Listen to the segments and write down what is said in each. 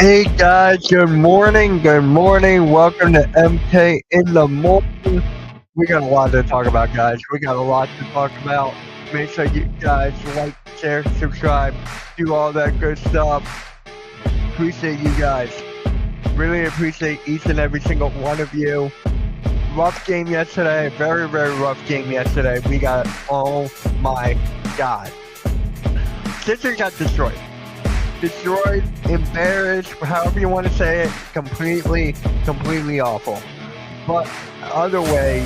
Hey guys, good morning, good morning. Welcome to MK in the morning. We got a lot to talk about, guys. We got a lot to talk about. Make sure you guys like, share, subscribe, do all that good stuff. Appreciate you guys. Really appreciate each and every single one of you. Rough game yesterday, very, very rough game yesterday. We got, oh my God. Sixers got destroyed, embarrassed, however you want to say it, completely awful. But other way,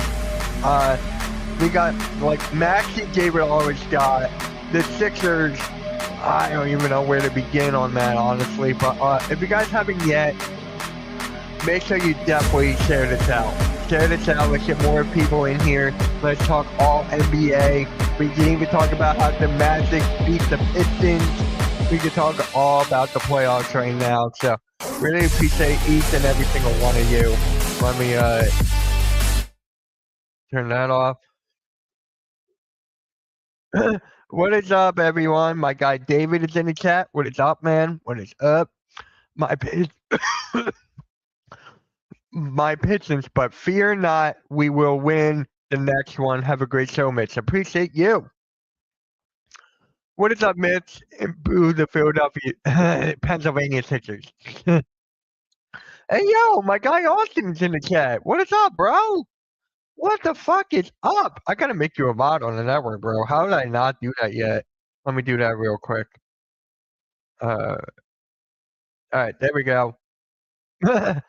we got like Maxey gave it all he's got. The Sixers, I don't even know where to begin on that, honestly. But if you guys haven't yet, make sure you definitely share this out. Share this out. Let's get more people in here. Let's talk all NBA. We can even talk about how the Magic beat the Pistons. We can talk all about the playoffs right now. So really appreciate each and every single one of you. Let me turn that off. What is up, everyone? My guy David is in the chat. What is up, man? What is up? My my Pistons, but fear not, we will win the next one. Have a great show, Mitch. Appreciate you. What is up, Mitch? And boo the Philadelphia, Pennsylvania Sixers. Hey, yo, my guy Austin's in the chat. What is up, bro? What the fuck is up? I gotta make you a mod on the network, bro. How did I not do that yet? Let me do that real quick. All right, there we go. I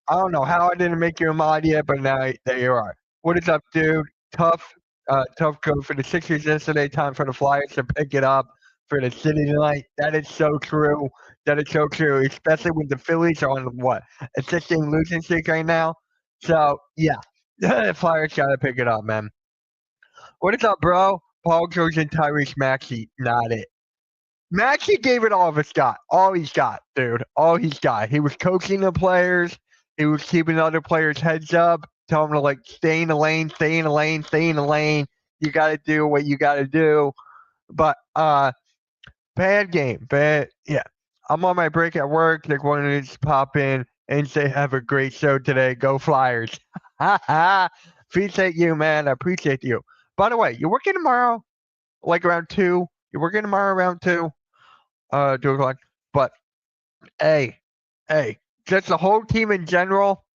don't know how I didn't make you a mod yet, but now there you are. What is up, dude? Tough go for the Sixers yesterday. Time for the Flyers to pick it up for the city tonight. That is so true. That is so true, especially when the Phillies are on what, a 6-game losing streak right now. So yeah, the Flyers gotta pick it up, man. What is up, bro? Paul George and Tyrese Maxey, not it. Maxey gave it all he's got. All he's got, dude. All he's got. He was coaching the players. He was keeping other players' heads up, telling them to like stay in the lane, stay in the lane, stay in the lane. You got to do what you got to do. But bad game, bad. Yeah, I'm on my break at work. They're going to just pop in and say, "Have a great show today. Go Flyers!" Appreciate you, man. I appreciate you. By the way, you're working tomorrow, like around 2. You're working tomorrow around 2, 2 o'clock. But hey, just the whole team in general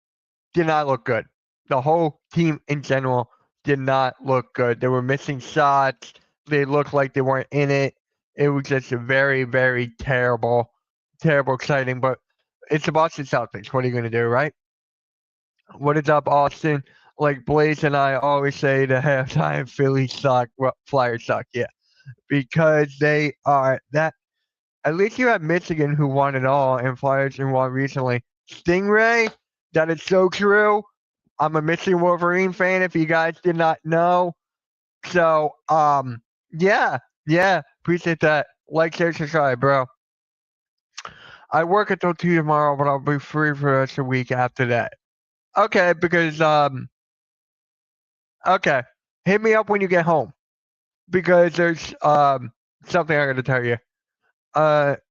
did not look good. The whole team in general did not look good. They were missing shots. They looked like they weren't in it. It was just a very, very terrible exciting. But it's the Boston Celtics. What are you going to do, right? What is up, Austin? Like Blaze and I always say, the halftime Phillies suck, Flyers suck. Yeah, because they are that. At least you have Michigan, who won it all, and Flyers who won recently. Stingray, that is so true. I'm a Michigan Wolverine fan, if you guys did not know. So, yeah, appreciate that. Like, share, subscribe, bro. I work until 2 tomorrow, but I'll be free for the rest of the week after that. Okay, because, okay, hit me up when you get home. Because there's, something I gotta tell you.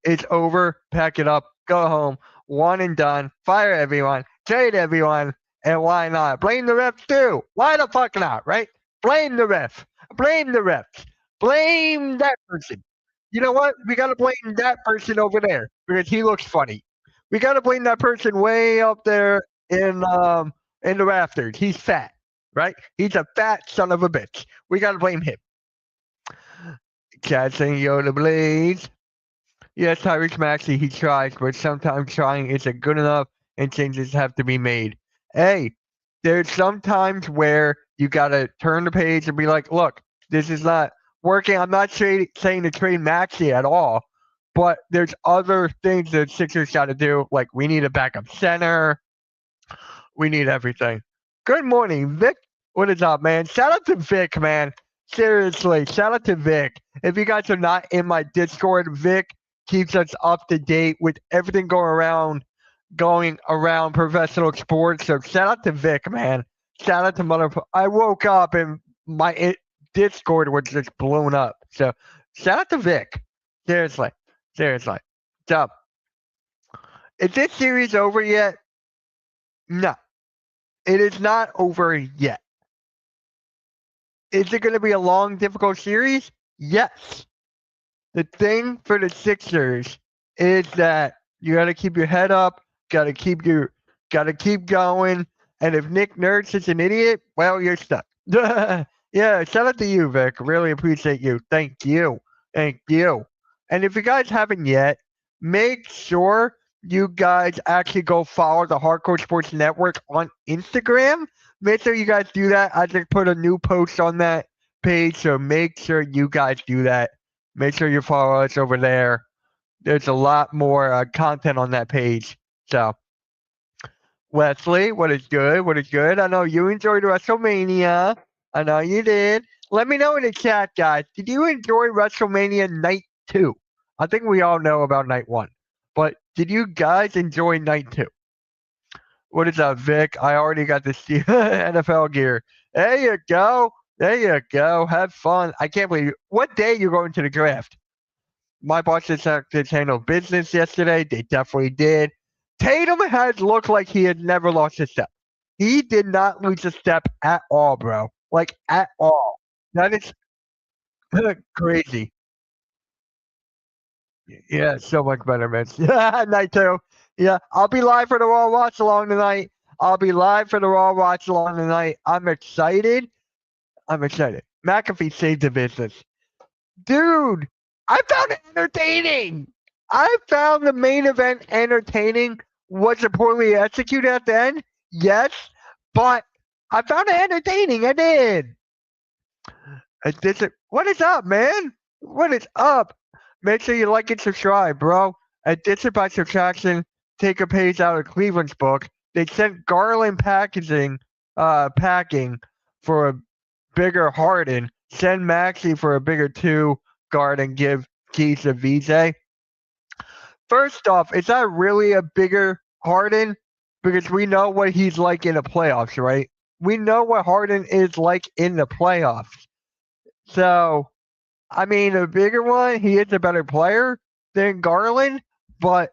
It's over, pack it up, go home, one and done, fire everyone, trade everyone, and why not? Blame the refs too. Why the fuck not, right? Blame the ref. Blame the refs. Blame that person. You know what? We gotta blame that person over there because he looks funny. We gotta blame that person way up there in the rafters. He's fat, right? He's a fat son of a bitch. We gotta blame him. Catching Yoda Blaze. Yes, Tyrese Maxey, he tries, but sometimes trying isn't good enough and changes have to be made. Hey, there's sometimes where you got to turn the page and be like, look, this is not working. I'm not saying to trade Maxey at all, but there's other things that Sixers got to do. Like, we need a backup center. We need everything. Good morning, Vic. What is up, man? Shout out to Vic, man. Seriously, shout out to Vic. If you guys are not in my Discord, Vic keeps us up to date with everything going around professional sports. So shout out to Vic, man. Shout out to I woke up and my Discord was just blown up. So shout out to Vic. Seriously. So Is this series over yet? No, it is not over yet. Is it going to be a long, difficult series? Yes. The thing for the Sixers is that you got to keep your head up, got to keep going. And if Nick Nurse is an idiot, well, you're stuck. Yeah, shout out to you, Vic. Really appreciate you. Thank you. Thank you. And if you guys haven't yet, make sure you guys actually go follow the Hardcore Sports Network on Instagram. Make sure you guys do that. I just put a new post on that page, so make sure you guys do that. Make sure you follow us over there. There's a lot more content on that page. So, Wesley, what is good? What is good? I know you enjoyed WrestleMania. I know you did. Let me know in the chat, guys. Did you enjoy WrestleMania Night 2? I think we all know about Night 1. But did you guys enjoy Night 2? What is up, Vic? I already got the NFL gear. There you go. There you go. Have fun. I can't believe what day you're going to the draft. My Boston Celtics handled business yesterday. They definitely did. Tatum has looked like he had never lost a step. He did not lose a step at all, bro. Like at all. That is crazy. Yeah, so much better, man. Night 2. Yeah, I'll be live for the Raw Watch Along tonight. I'll be live for the Raw Watch Along tonight. I'm excited. I'm excited. McAfee saved the business. Dude, I found it entertaining. I found the main event entertaining. Was it poorly executed at the end? Yes, but I found it entertaining. I did. What is up, man? What is up? Make sure you like and subscribe, bro. Addition by subtraction, take a page out of Cleveland's book. They sent Garland packing for a bigger Harden. Send Maxey for a bigger 2 guard and give keys to VJ. First off, is that really a bigger Harden? Because we know what he's like in the playoffs, right? We know what Harden is like in the playoffs. So, I mean, a bigger one, he is a better player than Garland, but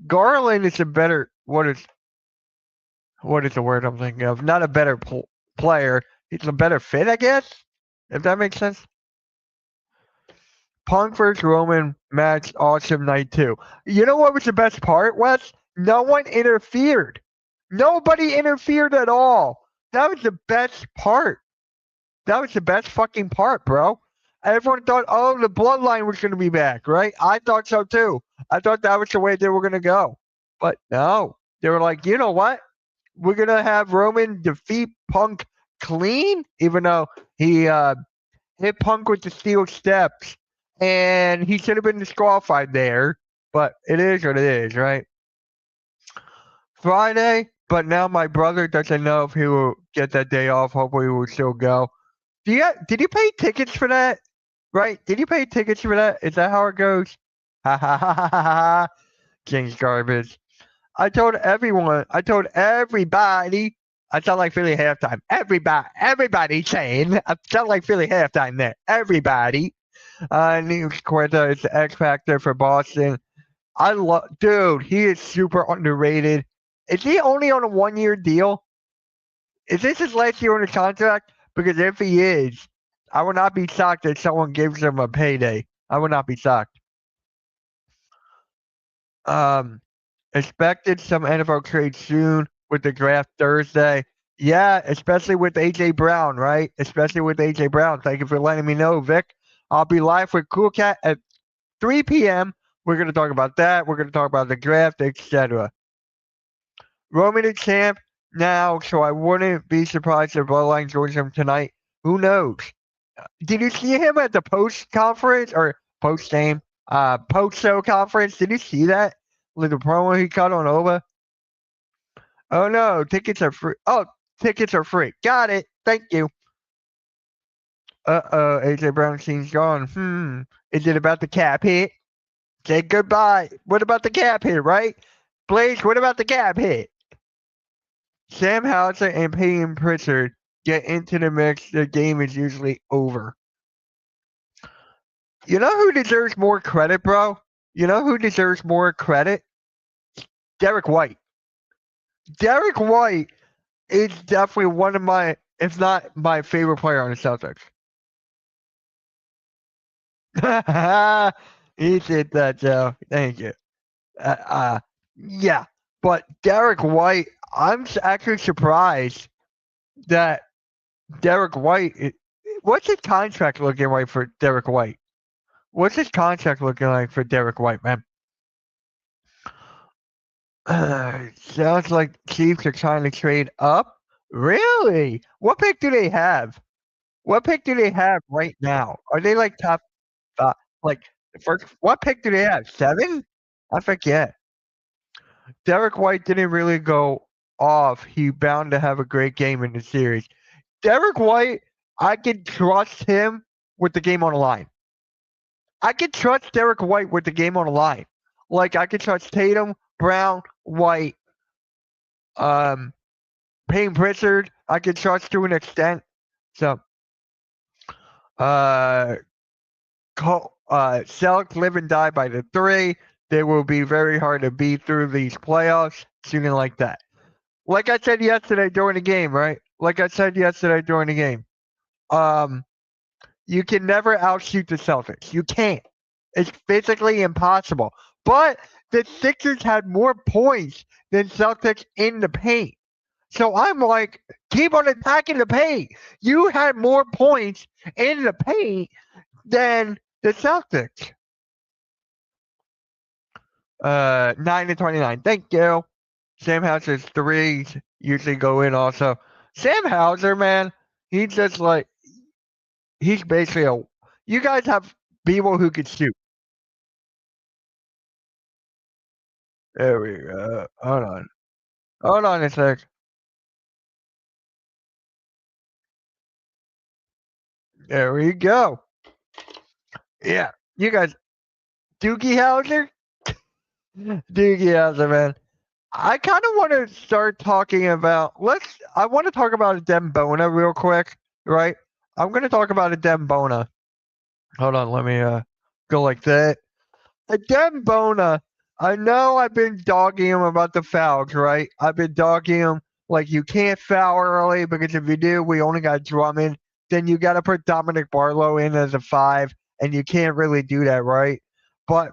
Garland is a better what is the word I'm thinking of? Not a better player. He's a better fit, I guess. If that makes sense. Punk vs. Roman match, awesome night 2. You know what was the best part, Wes? No one interfered. Nobody interfered at all. That was the best part. That was the best fucking part, bro. Everyone thought, oh, the bloodline was going to be back, right? I thought so too. I thought that was the way they were going to go. But no. They were like, you know what? We're going to have Roman defeat Punk clean, even though he hit Punk with the steel steps. And he should have been disqualified there. But it is what it is, right? Friday, but now my brother doesn't know if he will get that day off. Hopefully, he will still go. Did you pay tickets for that? Right? Did you pay tickets for that? Is that how it goes? Ha ha ha ha ha ha. James Garbage. I told everyone. I told everybody. I sound like Philly halftime. Everybody saying. I sound like Philly halftime there. Everybody. News Quinta is the X Factor for Boston. Dude, he is super underrated. Is he only on a 1-year deal? Is this his last year on the contract? Because if he is, I would not be shocked if someone gives him a payday. I would not be shocked. Expected some NFL trades soon with the draft Thursday. Yeah, especially with AJ Brown, right? Especially with AJ Brown. Thank you for letting me know, Vic. I'll be live with Cool Cat at 3 p.m. We're going to talk about that. We're going to talk about the draft, etc. Roman the champ now, so I wouldn't be surprised if Bloodline joins him tonight. Who knows? Did you see him at the post conference or post game, post show conference? Did you see that? With the promo he cut on Ova? Oh no, tickets are free. Oh, tickets are free. Got it. Thank you. AJ Brown scene's gone. Is it about the cap hit? Say goodbye. What about the cap hit, right? Blaze, what about the cap hit? Sam Hauser and Peyton Pritchard get into the mix. The game is usually over. You know who deserves more credit, bro? You know who deserves more credit? Derek White. Derek White is definitely one of my, if not my favorite player on the Celtics. He did that, Joe. Thank you. Uh, uh, yeah, but Derek White, actually surprised that Derek White. What's his contract looking like for Derek White? What's his contract looking like for Derek White, man? Sounds like Chiefs are trying to trade up. Really? What pick do they have? What pick do they have right now? Are they like top? Like the first? What pick do they have? 7? I forget. Derek White didn't really go off. He bound to have a great game in the series. Derek White, I can trust him with the game on the line. I can trust Derek White with the game on the line. Like I can trust Tatum, Brown, White, um, Payne Pritchard. I can trust to an extent. So, uh, Celtics live and die by the 3. They will be very hard to beat through these playoffs. Shooting like that. Like I said yesterday during the game, right? Like I said yesterday during the game. You can never outshoot the Celtics. You can't. It's physically impossible. But the Sixers had more points than Celtics in the paint. So I'm like, keep on attacking the paint. You had more points in the paint than the Celtics. 9-29. Thank you. Sam Hauser's threes usually go in also. Sam Hauser, man, he's just like, he's basically a. You guys have people who can shoot. There we go. Hold on. Hold on a sec. There we go. Yeah. You guys, Doogie Howser? Doogie Howser, man. I kind of want to start talking about, I want to talk about a Dembona real quick, right? I'm going to talk about a Dembona. Hold on. Let me go like that. A Dembona, I know I've been dogging him about the fouls, right? I've been dogging him like you can't foul early because if you do, we only got Drummond. Then you got to put Dominic Barlow in as a 5, and you can't really do that, right? But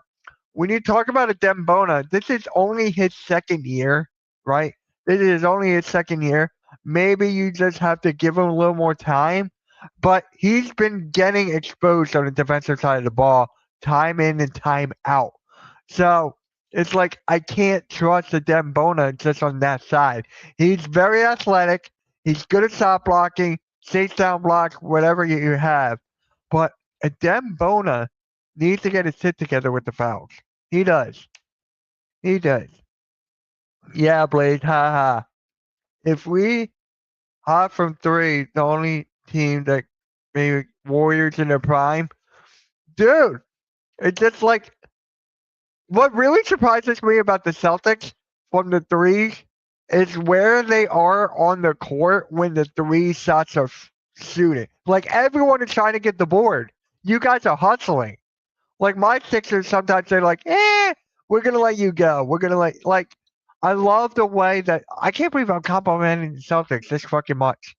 when you talk about a Dembona, this is only his second year, right? This is only his second year. Maybe you just have to give him a little more time. But he's been getting exposed on the defensive side of the ball time in and time out. So it's like I can't trust the Dembona just on that side. He's very athletic. He's good at shot blocking, chase down blocks, whatever you have. But a Dembona needs to get his shit together with the fouls. He does. He does. Yeah, Blade. Ha ha. If we hot from 3, the only team that maybe Warriors in their prime, dude. It's just like what really surprises me about the Celtics from the 3s is where they are on the court when the 3 shots are shooting. Like everyone is trying to get the board. You guys are hustling. Like my Sixers sometimes they're like, we're gonna let you go. We're gonna like I love the way that I can't believe I'm complimenting the Celtics this fucking much.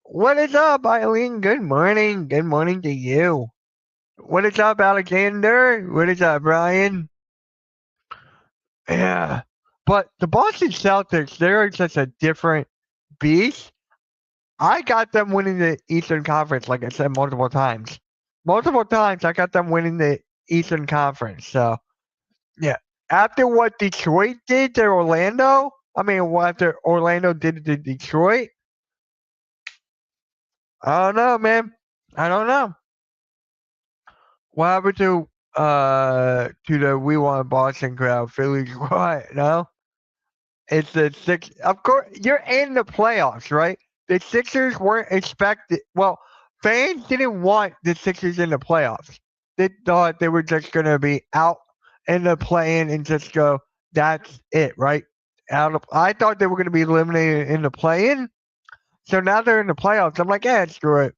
What is up, Eileen? Good morning. Good morning to you. What is up, Alexander? What is up, Brian? Yeah. But the Boston Celtics, they're such a different beast. I got them winning the Eastern Conference, like I said multiple times. Multiple times, I got them winning the Eastern Conference. So, yeah. After what Detroit did to Orlando, after Orlando did to Detroit, I don't know, man. I don't know. What happened to the We Want Boston crowd? Philly's what? No? It's the six. Of course, you're in the playoffs, right? The Sixers weren't expected. Well, fans didn't want the Sixers in the playoffs. They thought they were just going to be out in the play-in and just go, that's it, right? I thought they were going to be eliminated in the play-in. So now they're in the playoffs. I'm like, yeah, screw it.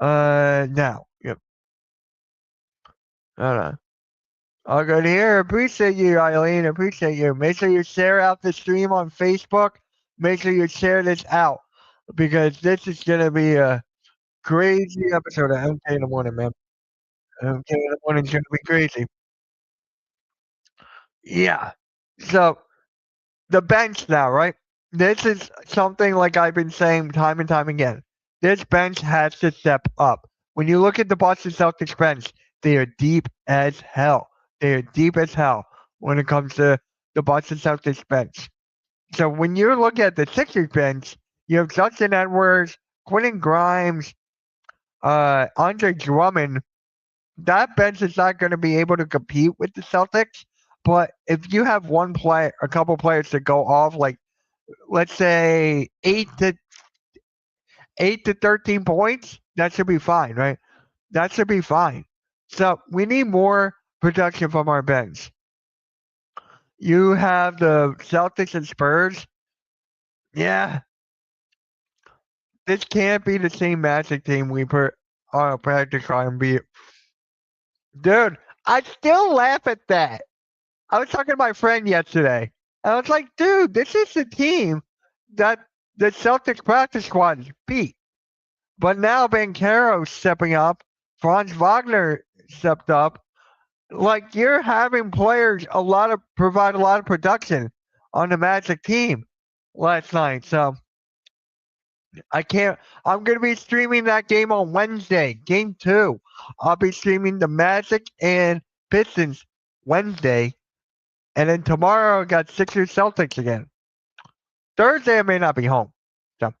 Now, yep. Hold on. All good here. Appreciate you, Eileen. Appreciate you. Make sure you share out the stream on Facebook. Make sure you share this out because this is gonna be a crazy episode of MK in the morning, man. MK in the morning is gonna be crazy. Yeah. So the bench now, right? This is something like I've been saying time and time again. This bench has to step up. When you look at the Boston Celtics bench, they are deep as hell. They are deep as hell when it comes to the Boston Celtics bench. So when you look at the Sixers bench, you have Justin Edwards, Quentin Grimes, Andre Drummond. That bench is not going to be able to compete with the Celtics. But if you have one player, a couple players to go off, like let's say 8 to 13 points, that should be fine, right? That should be fine. So we need more production from our bench. You have the Celtics and Spurs. Yeah, this can't be the same Magic team we put on a practice on. Dude, I still laugh at that. I was talking to my friend yesterday. And I was like, dude, this is the team that the Celtics practice squad beat. But now Banchero's stepping up. Franz Wagner stepped up. Like you're having players provide a lot of production on the Magic team last night. So I can't. I'm gonna be streaming that game on Wednesday, game 2. I'll be streaming the Magic and Pistons Wednesday, and then tomorrow I got Sixers Celtics again. Thursday I may not be home. So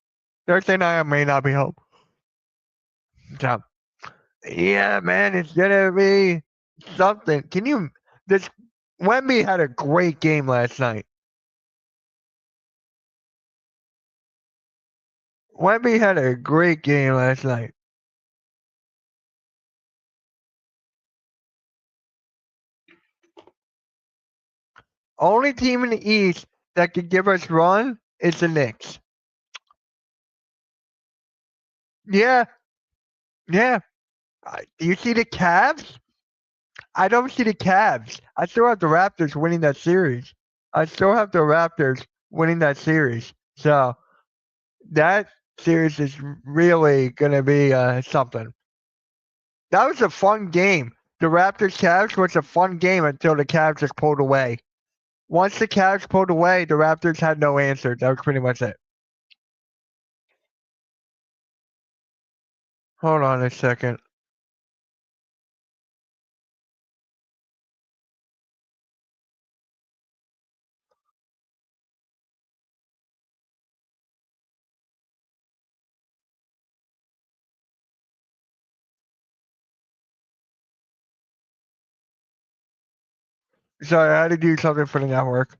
Thursday night I may not be home. So yeah, man, it's gonna be something. Can you? This Wemby had a great game last night. Wemby had a great game last night. Only team in the East that could give us run is the Knicks. Yeah, yeah. Do you see the Cavs? I don't see the Cavs. I still have the Raptors winning that series. I still have the Raptors winning that series. So that series is really gonna be something. That was a fun game. The Raptors Cavs was a fun game until the Cavs just pulled away. Once the Cavs pulled away, the Raptors had no answer. That was pretty much it. Hold on a second. Sorry, I had to do something for the network.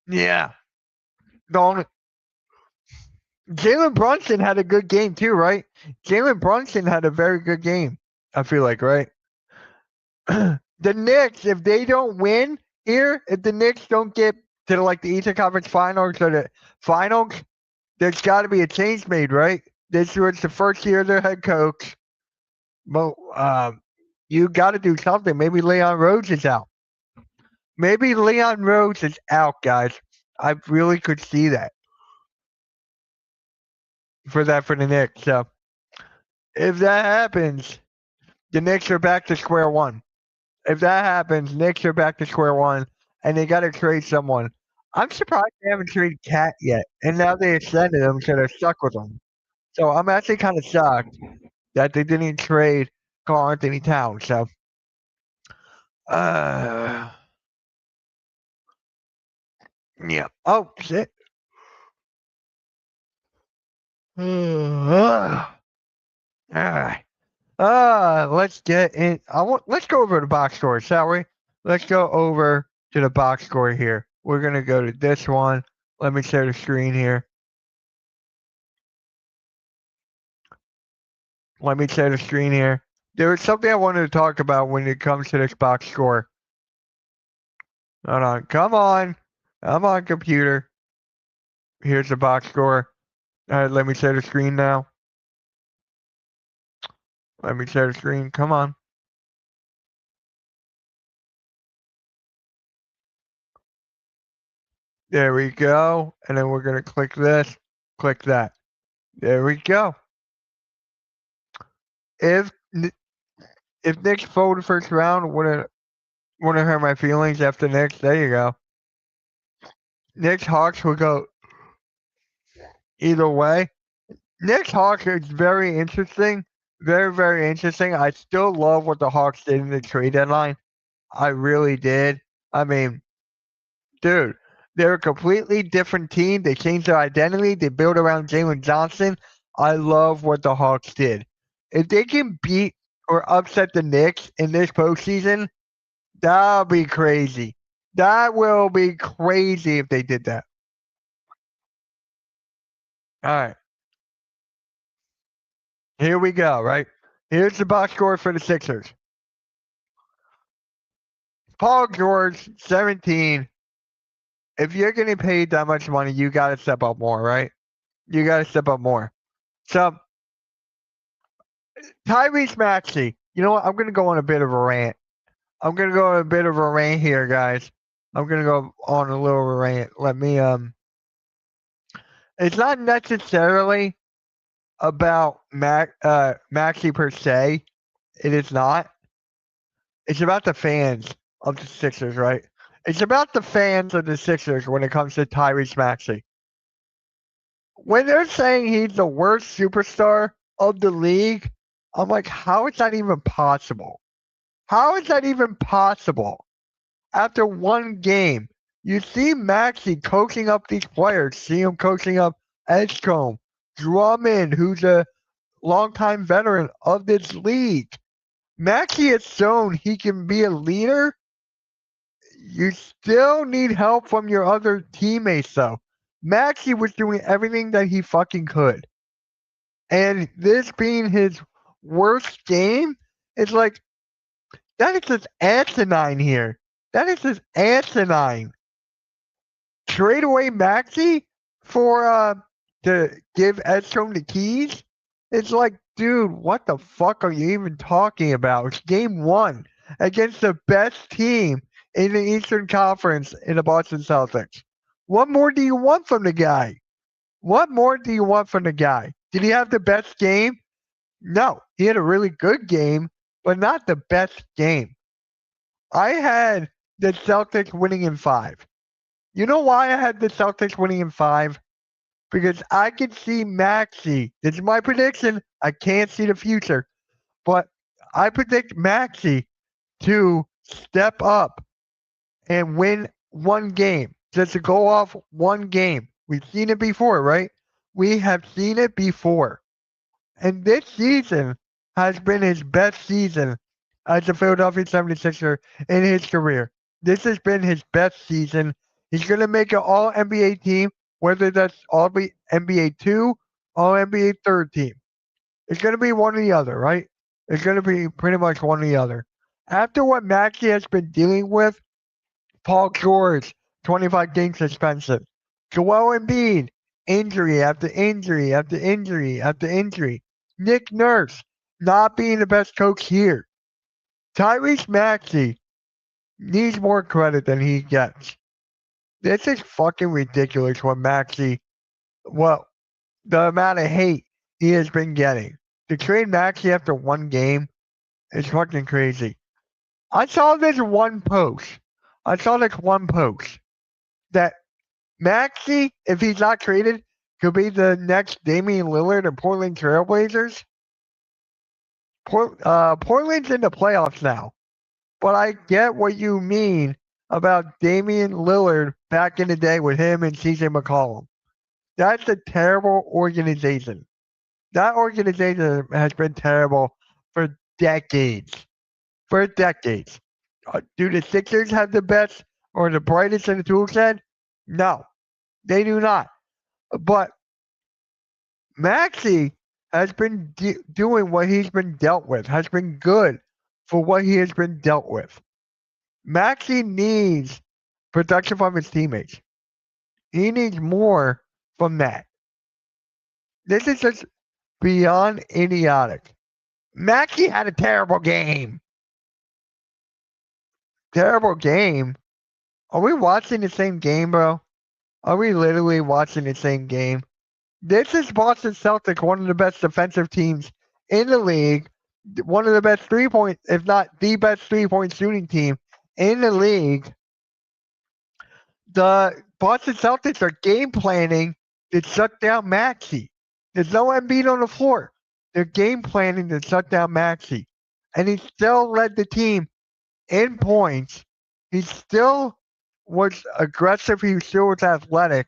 Yeah. The only Jalen Brunson had a good game too, right? Jalen Brunson had a very good game. I feel like, right? The Knicks, if they don't win here, if the Knicks don't get to like the Eastern Conference Finals or the Finals, there's got to be a change made, right? This was the first year of their head coach. But you got to do something. Maybe Leon Rhodes is out. Maybe Leon Rhodes is out, guys. I really could see that for the Knicks. So if that happens, the Knicks are back to square one. If that happens, Knicks are back to square one, and they got to trade someone. I'm surprised they haven't traded Cat yet, and now they extended him, so they're stuck with him. So I'm actually kind of shocked that they didn't trade Karl Anthony Towns. So, uh, yeah. Oh shit. All right. Let's get in. Let's go over to the box score, shall we? Let's go over to the box score here. We're gonna go to this one. Let me share the screen here. Let me share the screen here. There was something I wanted to talk about when it comes to this box score. Hold on. Come on. Come on, computer. Here's the box score. All right, let me share the screen now. Let me share the screen. Come on. There we go. And then we're going to click this, click that. There we go. If if Knicks folded first round, wouldn't hurt my feelings after Knicks. There you go. Knicks Hawks would go either way. Knicks Hawks is very interesting. Very, very interesting. I still love what the Hawks did in the trade deadline. I really did. I mean, dude, they're a completely different team. They changed their identity. They built around Jalen Johnson. I love what the Hawks did. If they can beat or upset the Knicks in this postseason, that'll be crazy. That will be crazy if they did that. All right, here we go, right? Here's the box score for the Sixers. Paul George, 17. If you're getting paid that much money, you got to step up more, right? You got to step up more. So, Tyrese Maxey, you know what? I'm going to go on a bit of a rant. I'm going to go on a bit of a rant here, guys. I'm going to go on a little rant. Let me, it's not necessarily about Maxey per se. It is not. It's about the fans of the Sixers, right? It's about the fans of the Sixers when it comes to Tyrese Maxey. When they're saying he's the worst superstar of the league, I'm like, how is that even possible? How is that even possible? After one game, you see Maxey coaching up these players. See him coaching up Edgecombe, Drummond, who's a longtime veteran of this league. Maxey has shown he can be a leader. You still need help from your other teammates, though. Maxey was doing everything that he fucking could. And this being his worst game, it's like, that is just asinine here. That is just asinine. Trade away Maxey for to give Edstrom the keys? It's like, dude, what the fuck are you even talking about? It's game one against the best team in the Eastern Conference in the Boston Celtics. What more do you want from the guy? What more do you want from the guy? Did he have the best game? No, he had a really good game, but not the best game. I had the Celtics winning in 5. You know why I had the Celtics winning in 5? Because I could see Maxey. This is my prediction. I can't see the future, but I predict Maxey to step up and win one game. Just to go off one game. We've seen it before, right? We have seen it before. And this season has been his best season as a Philadelphia 76er in his career. This has been his best season. He's going to make an all NBA team, whether that's all NBA 2, all NBA third team. It's going to be one or the other, right? It's going to be pretty much one or the other. After what Maxey has been dealing with, Paul George, 25 game suspension. Joel Embiid, injury after injury after injury after injury. Nick Nurse, not being the best coach here. Tyrese Maxey needs more credit than he gets. This is fucking ridiculous what Maxey, well, the amount of hate he has been getting. To trade Maxey after one game is fucking crazy. I saw this one post. That Maxey, if he's not traded, could be the next Damian Lillard and Portland Trailblazers. Portland's in the playoffs now, but I get what you mean about Damian Lillard back in the day with him and CJ McCollum. That's a terrible organization. That organization has been terrible for decades. For decades. Do the Sixers have the best or the brightest in the tool set? No, they do not. But Maxey has been doing what he's been dealt with, has been good for what he has been dealt with. Maxey needs production from his teammates. He needs more from that. This is just beyond idiotic. Maxey had a terrible game. Terrible game. Are we watching the same game, bro? Are we literally watching the same game? This is Boston Celtics, one of the best defensive teams in the league, one of the best 3-point, if not the best 3-point shooting team in the league. The Boston Celtics are game planning to shut down Maxey. There's no Embiid on the floor. They're game planning to shut down Maxey. And he still led the team in points. He still was aggressive. He still was athletic.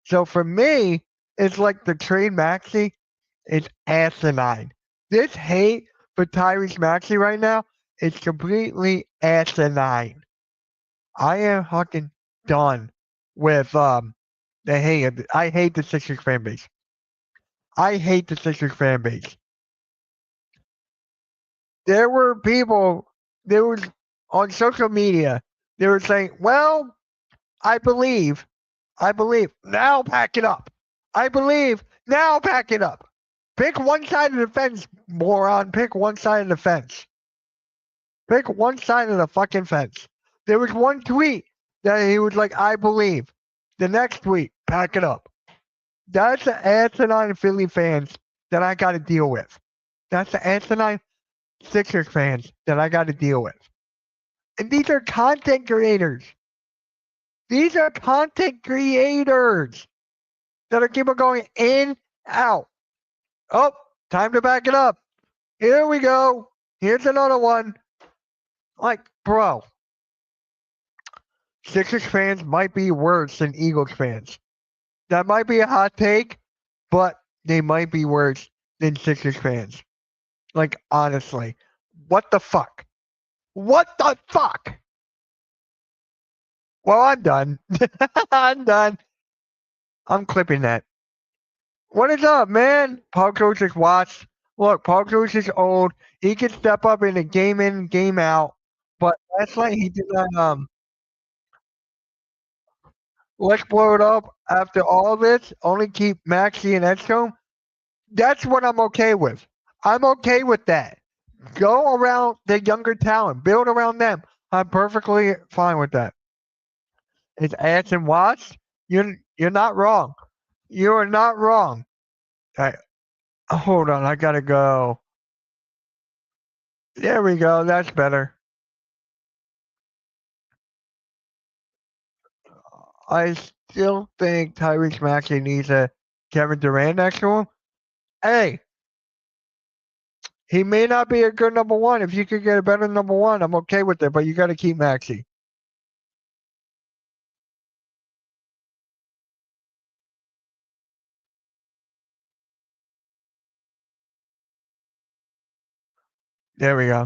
So for me, it's like the trade Maxey is asinine. This hate for Tyrese Maxey right now is completely asinine. I am fucking done with the hate. I hate the Sixers fan base. I hate the Sixers fan base. There were people. There was on social media. They were saying, "Well, I believe. I believe. Now pack it up. I believe. Now pack it up. Pick one side of the fence, moron. Pick one side of the fence. Pick one side of the fucking fence." There was one tweet that he was like, "I believe." The next tweet, pack it up. That's the asinine Philly fans that I got to deal with. That's the asinine Sixers fans that I got to deal with. And these are content creators. These are content creators that are keeping going in, out. Oh, time to back it up. Here we go. Here's another one. Like, bro, Sixers fans might be worse than Eagles fans. That might be a hot take, but they might be worse than Sixers fans. Like, honestly. What the fuck? What the fuck? Well, I'm done. I'm done. I'm clipping that. What is up, man? Paul Coach is watched. Look, Paul Coach is old. He can step up in a game in, game out. But last night he did not let's blow it up after all this. Only keep Maxey and Edstrom. That's what I'm okay with. I'm okay with that. Go around the younger talent. Build around them. I'm perfectly fine with that. It's ads and watch. You're not wrong. You are not wrong. All right, hold on. I gotta go. There we go. That's better. I still think Tyrese Maxey needs a Kevin Durant next to him. Hey, he may not be a good number one. If you could get a better number one, I'm okay with it. But you got to keep Maxey. There we go.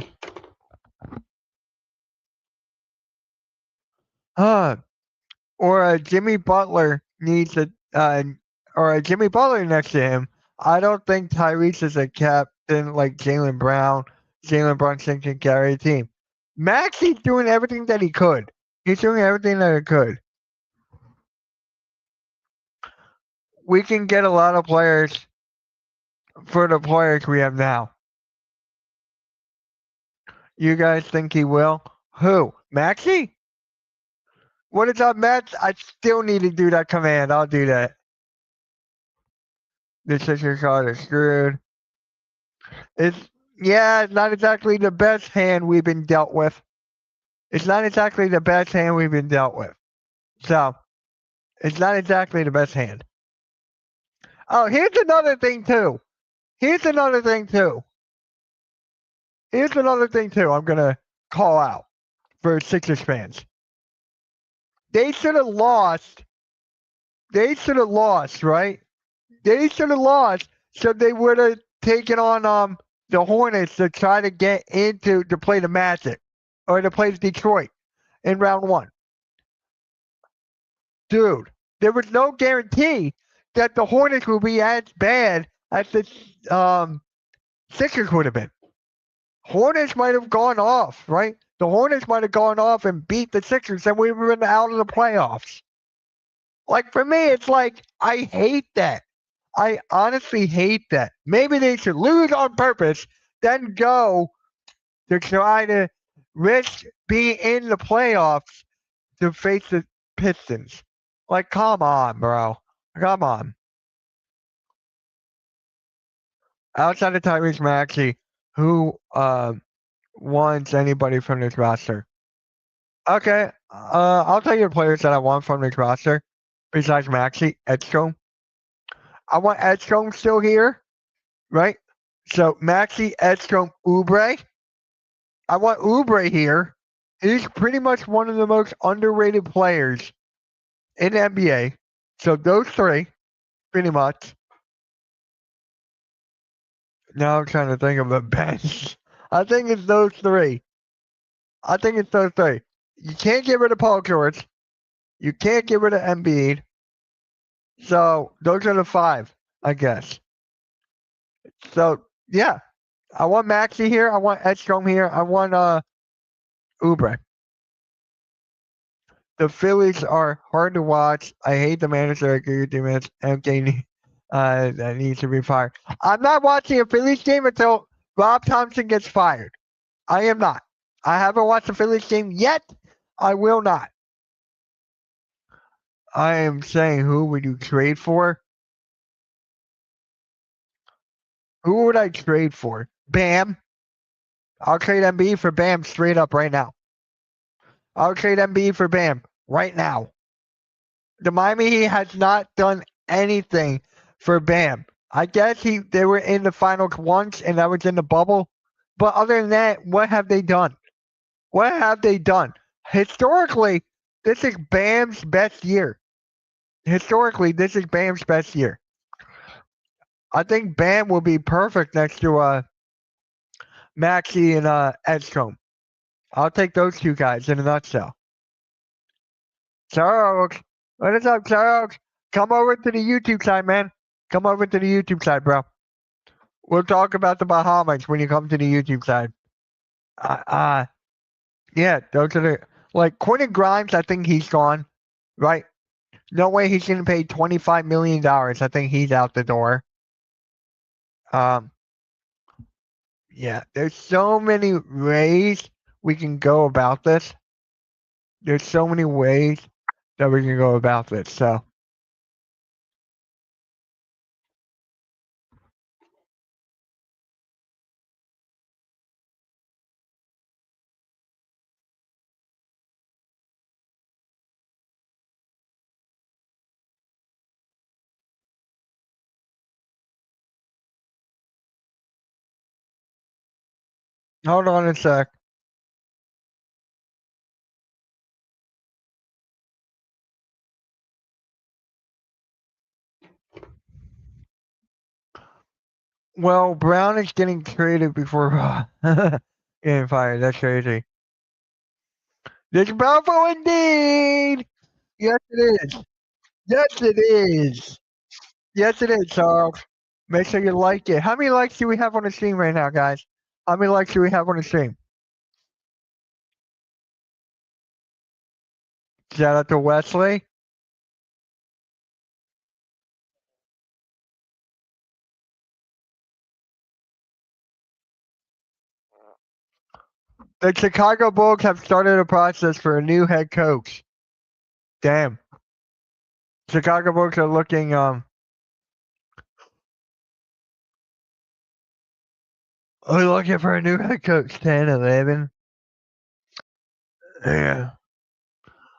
Or a Jimmy Butler needs or a Jimmy Butler next to him. I don't think Tyrese is a captain like Jaylen Brown. Jalen Brunson can carry a team. Maxey's doing everything that he could. He's doing everything that he could. We can get a lot of players for the players we have now. You guys think he will? Who? Maxey? What is up, Mets? I still need to do that command. I'll do that. The Sixers are screwed. It's it's not exactly the best hand we've been dealt with. It's not exactly the best hand we've been dealt with. So it's not exactly the best hand. Oh, here's another thing too. Here's another thing too. Here's another thing too. I'm gonna call out for Sixers fans. They should have lost. They should have lost, right? They should have lost, so they would have taken on the Hornets to try to get into to play the Magic or to play Detroit in round one. Dude, there was no guarantee that the Hornets would be as bad as the Sixers would have been. Hornets might have gone off, right? The Hornets might have gone off and beat the Sixers, and we would have been out of the playoffs. Like, for me, it's like, I hate that. I honestly hate that. Maybe they should lose on purpose, then go to try to risk being in the playoffs to face the Pistons. Like, come on, bro. Come on. Outside of Tyrese Maxey, who wants anybody from this roster? Okay, I'll tell you the players that I want from this roster. Besides Maxey, Edstrom. I want Edstrom still here, right? So Maxey, Edstrom, Oubre. I want Oubre here. He's pretty much one of the most underrated players in the NBA. So those three, pretty much. Now I'm trying to think of a bench. I think it's those three. I think it's those three. You can't get rid of Paul George. You can't get rid of Embiid. So those are the five, I guess. So yeah, I want Maxey here. I want Edstrom here. I want Oubre. The Phillies are hard to watch. I hate the manager. I agree with you, man. MK that needs to be fired. I'm not watching a Phillies game until Rob Thompson gets fired. I am not. I haven't watched a Phillies game yet. I will not. I am saying, who would you trade for? Who would I trade for? Bam. I'll trade MB for Bam straight up right now. I'll trade MB for Bam right now. The Miami Heat has not done anything for Bam. I guess they were in the finals once, and that was in the bubble. But other than that, what have they done? What have they done? Historically, this is Bam's best year. Historically, this is Bam's best year. I think Bam will be perfect next to Maxey and Edstrom. I'll take those two guys in a nutshell. Charles, what is up, Charles? Come over to the YouTube side, man. Come over to the YouTube side, bro. We'll talk about the Bahamas when you come to the YouTube side. Yeah, those are the like Quentin Grimes. I think he's gone, right? No way he's gonna pay $25 million. I think he's out the door. Um, yeah, there's so many ways we can go about this. There's so many ways that we can go about this. So hold on a sec. Well, Brown is getting traded before getting fired. That's crazy. It's Bravo indeed. Yes, it is. Yes, it is. Yes, it is, Charles. Make sure you like it. How many likes do we have on the stream right now, guys? How many likes do we have on the stream? Shout out to Wesley. The Chicago Bulls have started a process for a new head coach. Damn. Chicago Bulls are looking we're looking for a new head coach. 10, 11. Yeah.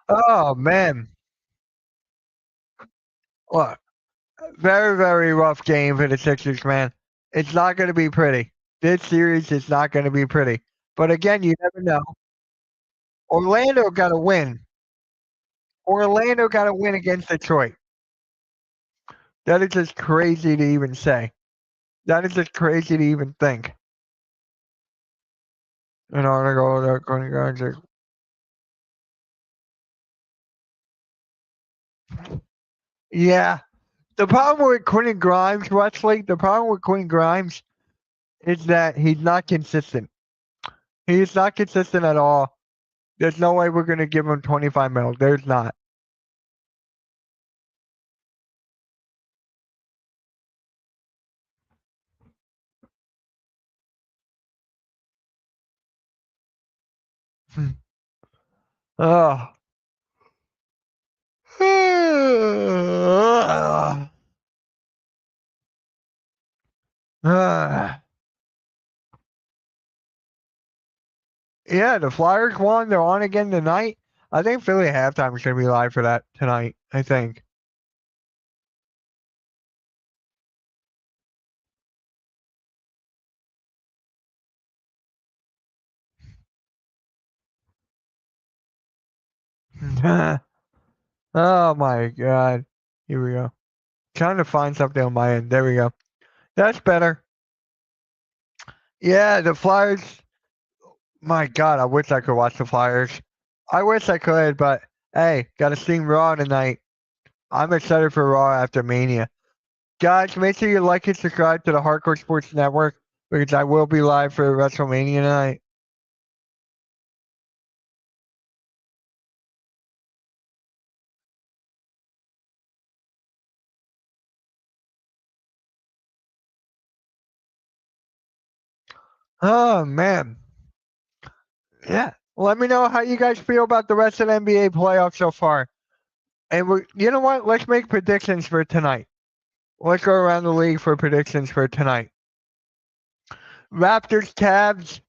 Oh man. Look, very, very rough game for the Sixers, man. It's not gonna be pretty. This series is not gonna be pretty. But again, you never know. Orlando gotta win. Orlando gotta win against Detroit. That is just crazy to even say. That is just crazy to even think. An article that going to Yeah. The problem with Quentin Grimes, Wesley, the problem with Quentin Grimes is that he's not consistent. He is not consistent at all. There's no way we're gonna give him 25 mil. There's not. Oh. Yeah, the Flyers won. They're on again tonight. I think Philly halftime is going to be live for that tonight. I think. Oh my god. Here we go. Trying to find something on my end. There we go. That's better. Yeah, the Flyers. My god, I wish I could watch the Flyers. I wish I could, but hey, got to see Raw tonight. I'm excited for Raw after Mania. Guys, make sure you like and subscribe to the Hardcore Sports Network because I will be live for WrestleMania tonight. Oh man. Yeah. Let me know how you guys feel about the rest of the NBA playoffs so far. And you know what? Let's make predictions for tonight. Let's go around the league for predictions for tonight. Raptors, Cavs.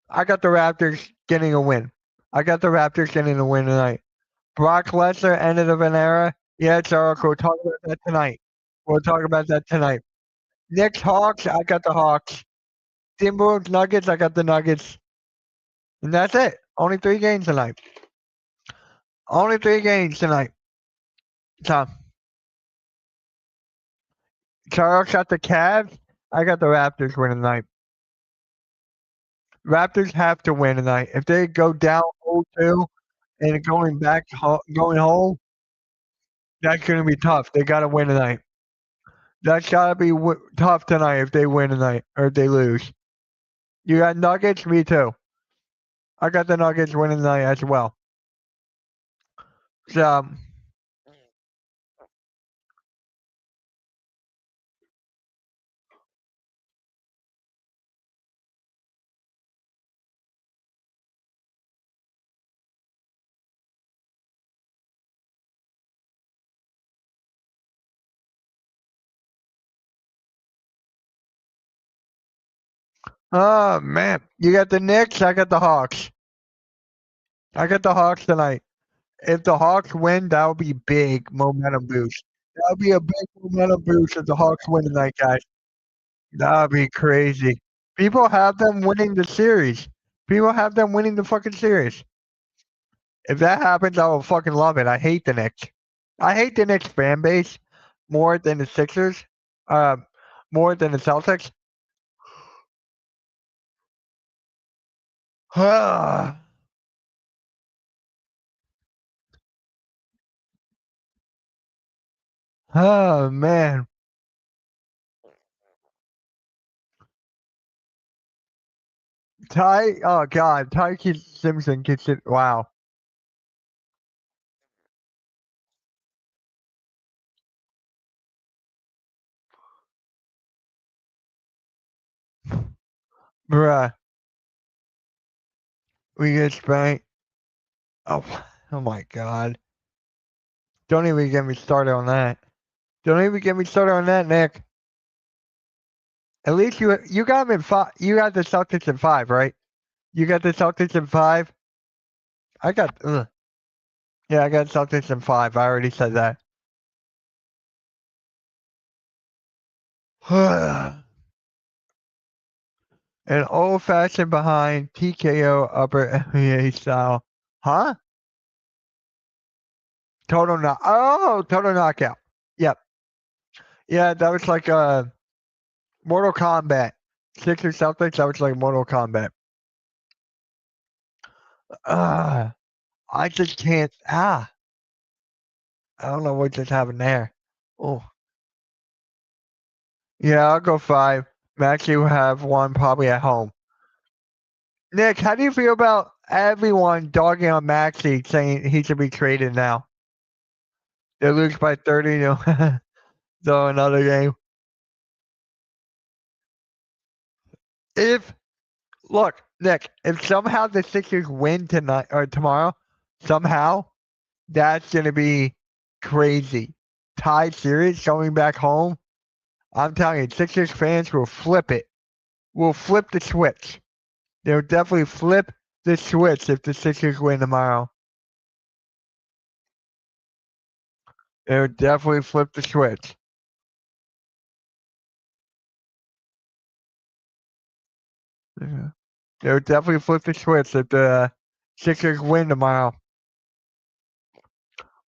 I got the Raptors getting a win. I got the Raptors getting a win tonight. Brock Lesnar, end of an era. Yeah, it's Oracle. We'll talk about that tonight. We'll talk about that tonight. Knicks, Hawks. I got the Hawks. Timberwolves, Nuggets. I got the Nuggets. And that's it. Only 3 games tonight. Only 3 games tonight. So, Charles got the Cavs. I got the Raptors winning tonight. Raptors have to win tonight. If they go down 0-2 and going home, that's going to be tough. They got to win tonight. That's got to be tough tonight if they win tonight or if they lose. You got Nuggets? Me too. I got the Nuggets winning tonight as well. So, oh man, you got the Knicks. I got the Hawks. I got the Hawks tonight. If the Hawks win, that would be big momentum boost. That would be a big momentum boost if the Hawks win tonight, guys. That would be crazy. People have them winning the series. People have them winning the fucking series. If that happens, I will fucking love it. I hate the Knicks. I hate the Knicks fan base more than the Sixers, uh, more than the Celtics. Oh man, Ty. Oh god, Ty Simpson gets it. Wow, bruh, we get spanked. Oh, oh my god. Don't even get me started on that. Don't even get me started on that, Nick. At least you got them in 5. You got the Celtics in 5, right? You got the Celtics in 5. I got. Yeah, I got Celtics in 5. I already said that. An old fashioned behind TKO upper NBA style. Huh? Total knockout. Yep. Yeah, that was like Mortal Kombat. Sixers Celtics, that was like Mortal Kombat. I just can't. I don't know what just happened there. Oh, yeah, I'll go 5. Max, you have one probably at home. Nick, how do you feel about everyone dogging on Maxi saying he should be traded now? They lose by 30, so another game. If Look, Nick, if somehow the Sixers win tonight or tomorrow, somehow that's gonna be crazy. Tie series going back home. I'm telling you, Sixers fans will flip it. Will flip the switch. They'll definitely flip the switch if the Sixers win tomorrow. They'll definitely flip the switch. Yeah. They'll definitely flip the switch if the Sixers win tomorrow.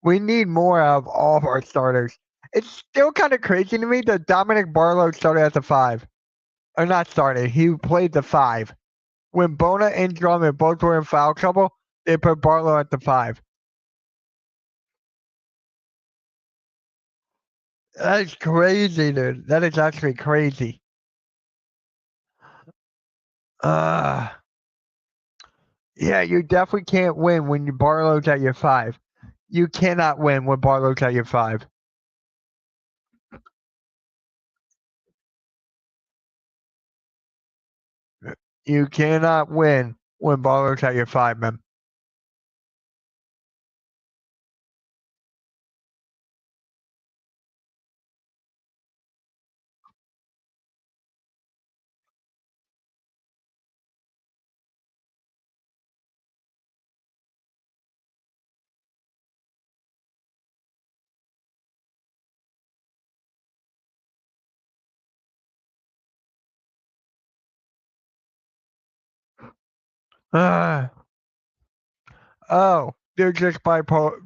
We need more out of all of our starters. It's still kind of crazy to me that Dominic Barlow started at the 5. Or not started, he played the 5. When Bona and Drummond both were in foul trouble, they put Barlow at the 5. That is crazy, dude. That is actually crazy. Uh, yeah, you definitely can't win when Barlow's at your 5. You cannot win when Barlow's at your 5. You cannot win when Barlow's at your 5, man. Uh, oh, they're just bipolar.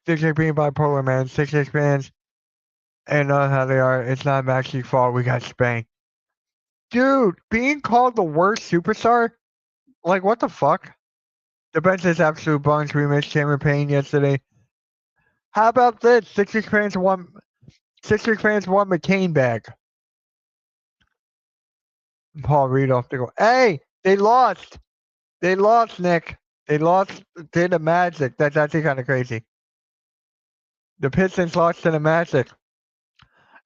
They're just being bipolar, man. Sixers fans, and know how they are. It's not Maxi's fault. We got spanked. Dude, being called the worst superstar? Like, what the fuck? The bench is absolute bunch. We missed Cameron Payne yesterday. How about this? Sixers fans want McCain back. Paul Reed off the goal. Hey, they lost. They lost, Nick. They lost to the Magic. That's actually kind of crazy. The Pistons lost to the Magic.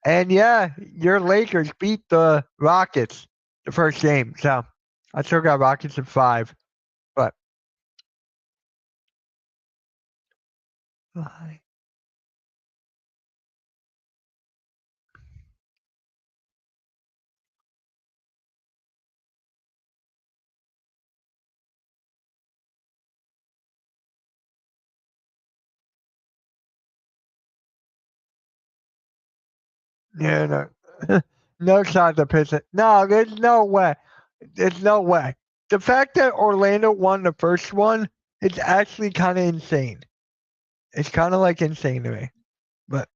And yeah, your Lakers beat the Rockets the first game. So I still got Rockets in 5. But yeah, no, no shot the Pistons. No, there's no way. There's no way. The fact that Orlando won the first one is actually kind of insane. It's kind of like insane to me. But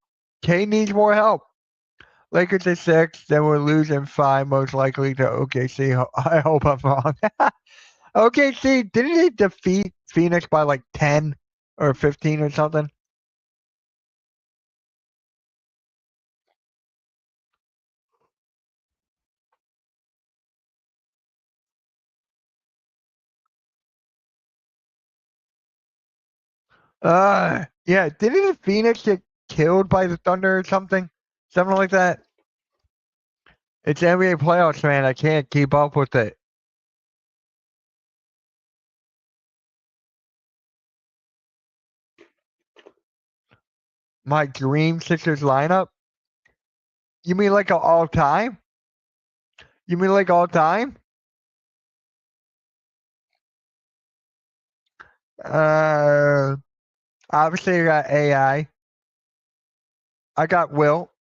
K needs more help. Lakers at 6, then we're losing 5, most likely to OKC. I hope I'm wrong. OKC, didn't they defeat Phoenix by like 10 or 15 or something? Yeah, didn't Phoenix get killed by the Thunder or something? Something like that? It's NBA playoffs, man. I can't keep up with it. My dream Sixers lineup? You mean like a all time? You mean like all time? Uh, Obviously I got AI. I got Will.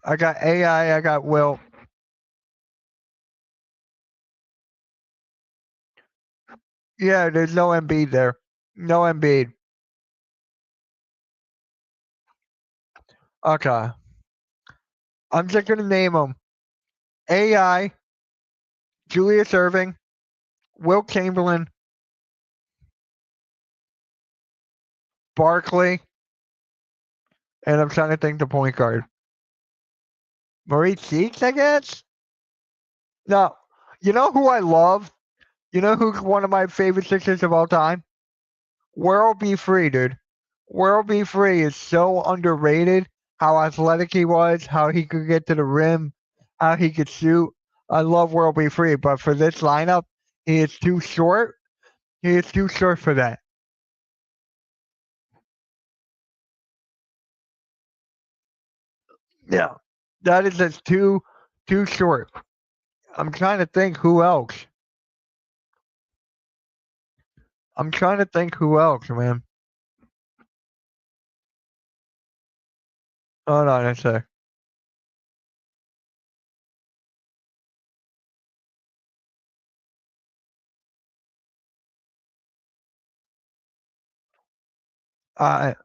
I got AI. I got Will. Yeah, there's no Embiid there. No Embiid. Okay. I'm just gonna name them: AI, Julius Irving, Will Chamberlain, Barkley, and I'm trying to think the point guard. Maurice Cheeks, I guess. No, you know who I love? You know who's one of my favorite Sixers of all time? World Be Free, dude. World Be Free is so underrated. How athletic he was, how he could get to the rim, how he could shoot. I love World Be Free, but for this lineup, he is too short. He is too short for that. Yeah, that is just too short. I'm trying to think who else. I'm trying to think who else, man. Hold on a sec. I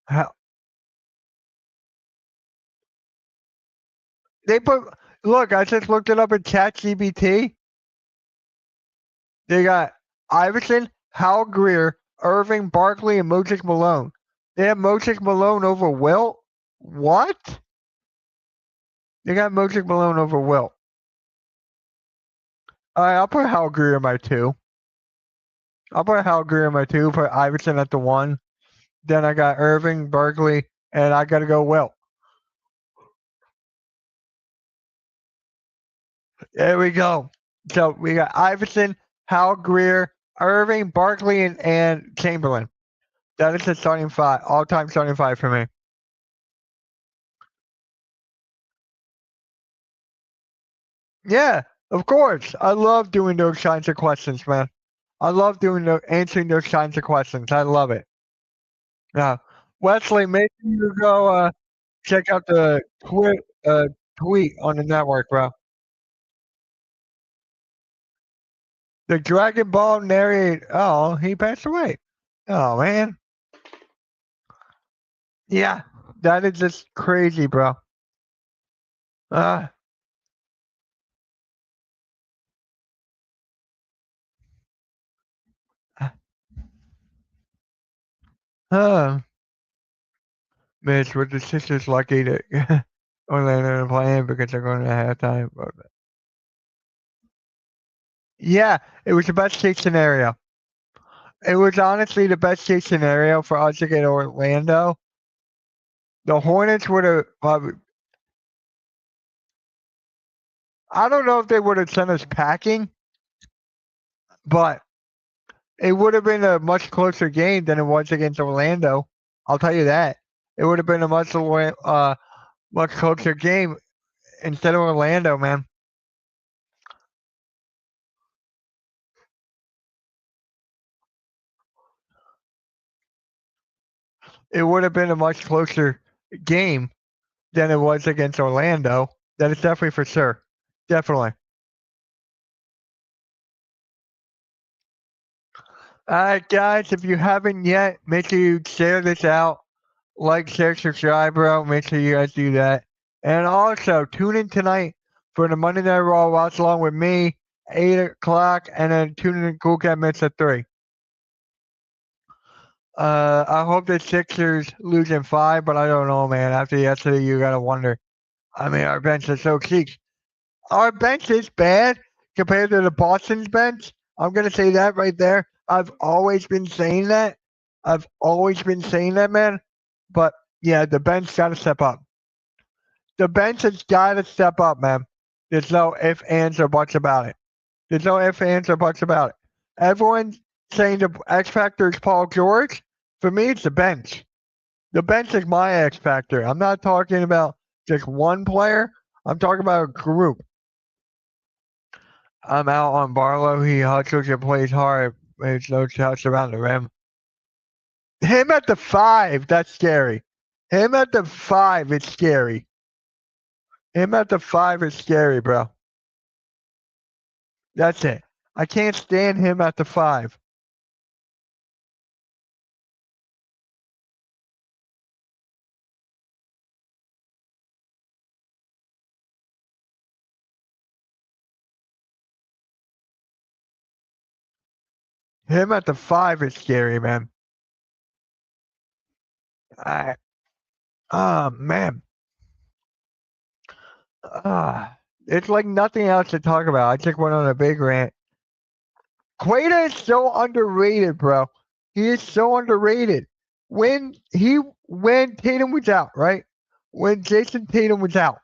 how, they put look. I just looked it up in ChatGPT. They got Iverson, Hal Greer, Irving, Barkley, and Moses Malone. They have Moses Malone over Wilt. What? They got Moses Malone over Wilt. All right, I'll put Hal Greer in my two. I'll put Hal Greer in my two. Put Iverson at the one. Then I got Irving, Barkley, and I got to go Wilt. There we go. So we got Iverson, Hal Greer, Irving, Barkley, and Chamberlain. That is the starting five, all-time starting five for me. Yeah, of course. I love doing those kinds of questions, man. I love answering those kinds of questions. I love it. Now, Wesley, maybe you go check out the tweet on the network, bro. The Dragon Ball narrator. Oh, he passed away. Oh man. Yeah, that is just crazy, bro. Uh, uh, Mitch, with the Sixers lucky to Orlando playing because they're going to halftime. But yeah, it was the best case scenario. It was honestly the best case scenario for us to get Orlando. The Hornets would have. I don't know if they would have sent us packing, but it would have been a much closer game than it was against Orlando. I'll tell you that. It would have been a much closer game instead of Orlando, man. It would have been a much closer game than it was against Orlando. That is definitely for sure. Definitely. All right, guys, if you haven't yet, make sure you share this out. Like, share, subscribe, bro. Make sure you guys do that. And also, tune in tonight for the Monday Night Raw watch along with me, 8 o'clock, and then tune in to Cool Cat Mitch at 3. I hope the Sixers lose in 5, but I don't know, man. After yesterday, you got to wonder. I mean, our bench is so cheap. Our bench is bad compared to the Boston's bench. I'm gonna say that right there. I've always been saying that. I've always been saying that, man. But yeah, the bench got to step up. The bench has got to step up, man. There's no ifs, ands, or buts about it. There's no ifs, ands, or buts about it. Everyone's saying the X factor is Paul George. For me, it's the bench. The bench is my X factor. I'm not talking about just one player. I'm talking about a group. I'm out on Barlow. He hustles and plays hard. Makes no shots around the rim. Him at the 5, that's scary. Him at the 5 is scary. Him at the 5 is scary, bro. That's it. I can't stand him at the 5. Him at the 5 is scary, man. I, oh, man. It's like nothing else to talk about. I just went on a big rant. Quaida is so underrated, bro. He is so underrated. When Tatum was out, right? When Jason Tatum was out,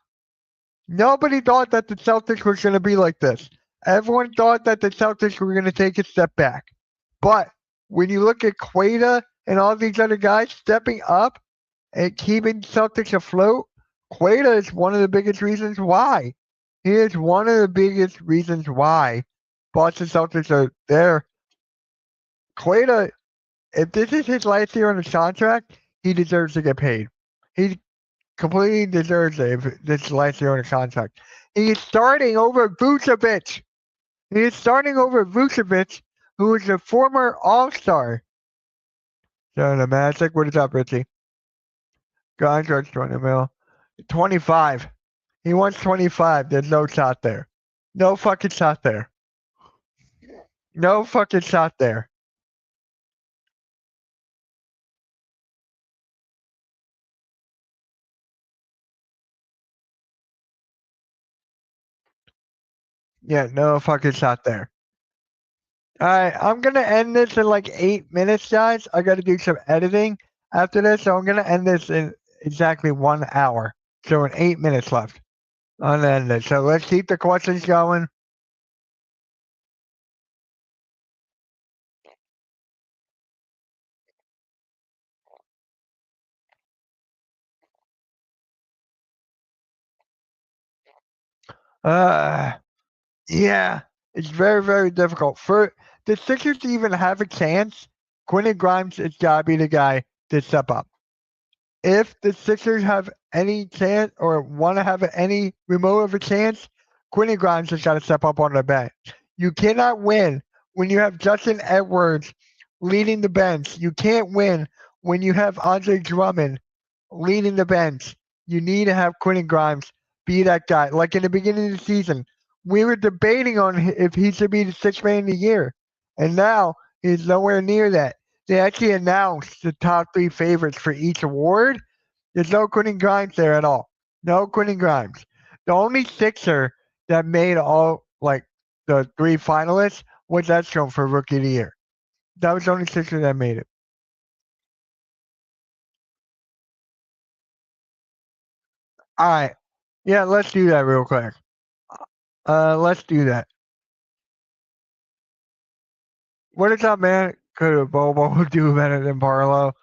nobody thought that the Celtics were going to be like this. Everyone thought that the Celtics were going to take a step back. But when you look at Quaida and all these other guys stepping up, and keeping Celtics afloat, Queta is one of the biggest reasons why. He is one of the biggest reasons why Boston Celtics are there. Queta, if this is his last year on his contract, he deserves to get paid. He completely deserves it if this is last year on his contract. He is starting over Vucevic. He is starting over Vucevic, who is a former All-Star. So the Magic, what is up, Richie? Contract's 20 mil. 25. He wants 25. There's no shot there. No fucking shot there. No fucking shot there. Yeah, no fucking shot there. Alright, I'm gonna end this in like 8 minutes, guys. I gotta do some editing after this, so I'm gonna end this in exactly 1 hour. So in 8 minutes left. I'll end it. So let's keep the questions going. Uh Yeah, it's very, very difficult. For the Sixers to even have a chance, Quentin Grimes has got to be the guy to step up. If the Sixers have any chance or want to have any remote of a chance, Quentin Grimes has got to step up on the bench. You cannot win when you have Justin Edwards leading the bench. You can't win when you have Andre Drummond leading the bench. You need to have Quentin Grimes be that guy. Like in the beginning of the season, we were debating on if he should be the sixth man of the year, and now he's nowhere near that. They actually announced the top three favorites for each award. There's no Quentin Grimes there at all. No Quentin Grimes. The only Sixer that made all like the three finalists was Edstrom for Rookie of the Year. That was the only Sixer that made it. All right. Yeah, let's do that real quick. Let's do that. What is up, man? Could Bobo do better than Barlow?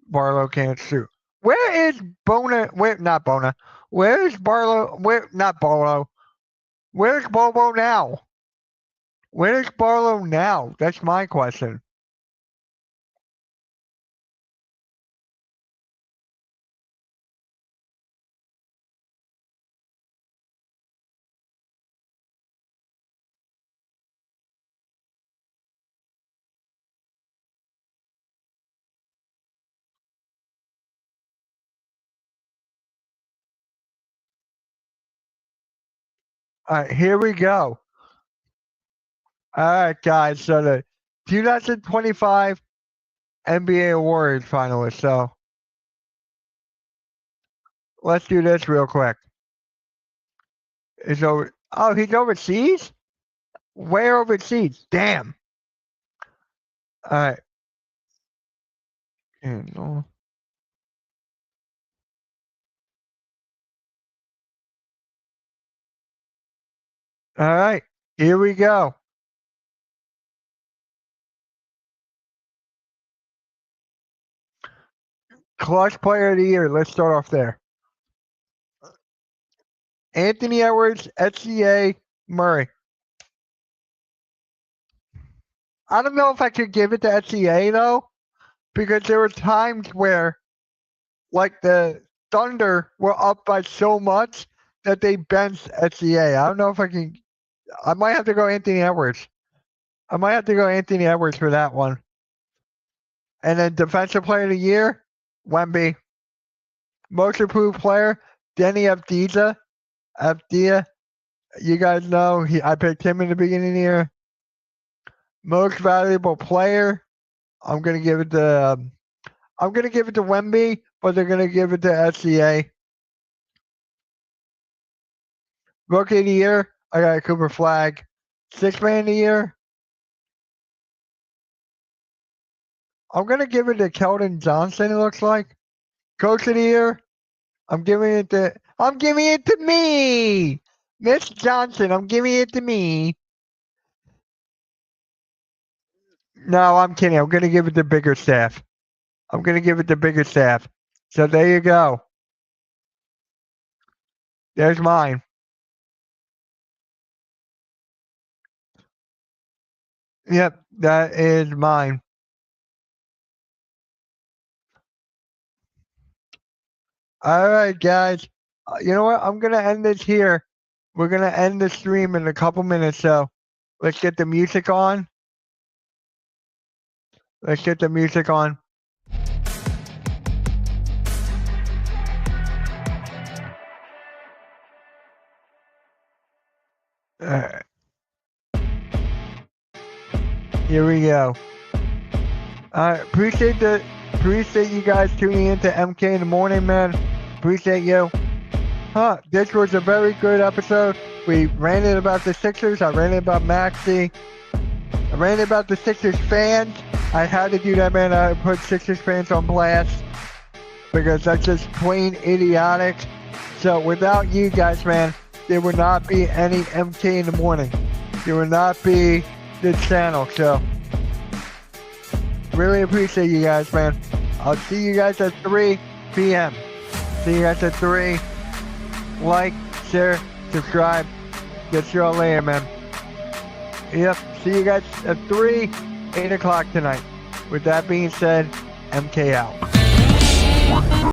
Barlow can't shoot. Where is Bona? Where not Bona? Where's Barlow? Where not Barlow? Where's Bobo now? Where's Barlow now? That's my question. All right, here we go. All right, guys. So the 2025 NBA Awards finalists. So let's do this real quick. Is over. Oh, he's overseas. Where overseas? Damn. All right. All right. Here we go. Clutch Player of the Year. Let's start off there. Anthony Edwards, SCA, Murray. I don't know if I could give it to SCA though, because there were times where, like the Thunder were up by so much that they benched SCA. I don't know if I can. I might have to go Anthony Edwards. I might have to go Anthony Edwards for that one. And then Defensive Player of the Year, Wemby. Most Improved Player, Denny Avdija. Avdija. You guys know I picked him in the beginning of the year. Most Valuable Player, I'm gonna give it to Wemby, but they're gonna give it to SCA. Rookie of the Year, I got Cooper Flag. Sixth Man of the Year, I'm gonna give it to Keldon Johnson. It looks like. Coach of the Year, I'm giving it to me, Miss Johnson. I'm giving it to me. No, I'm kidding. I'm gonna give it to Bigger Staff. I'm gonna give it to Bigger Staff. So there you go. There's mine. Yep, that is mine. All right, guys. You know what? I'm going to end this here. We're going to end the stream in a couple minutes, so let's get the music on. Let's get the music on. Alright. Here we go. Appreciate you guys tuning into MK in the morning, man. Appreciate you. This was a very good episode. We ranted about the Sixers. I ranted about Maxey. I ranted about the Sixers fans. I had to do that, man. I put Sixers fans on blast because that's just plain idiotic. So without you guys, man, there would not be any MK in the morning. There would not be this channel. So really appreciate you guys, man. I'll see you guys at 3 p.m. See you guys at 3. Like, share, subscribe. Get you all later, man. Yep. See you guys at 3, 8 o'clock tonight. With that being said, MK out.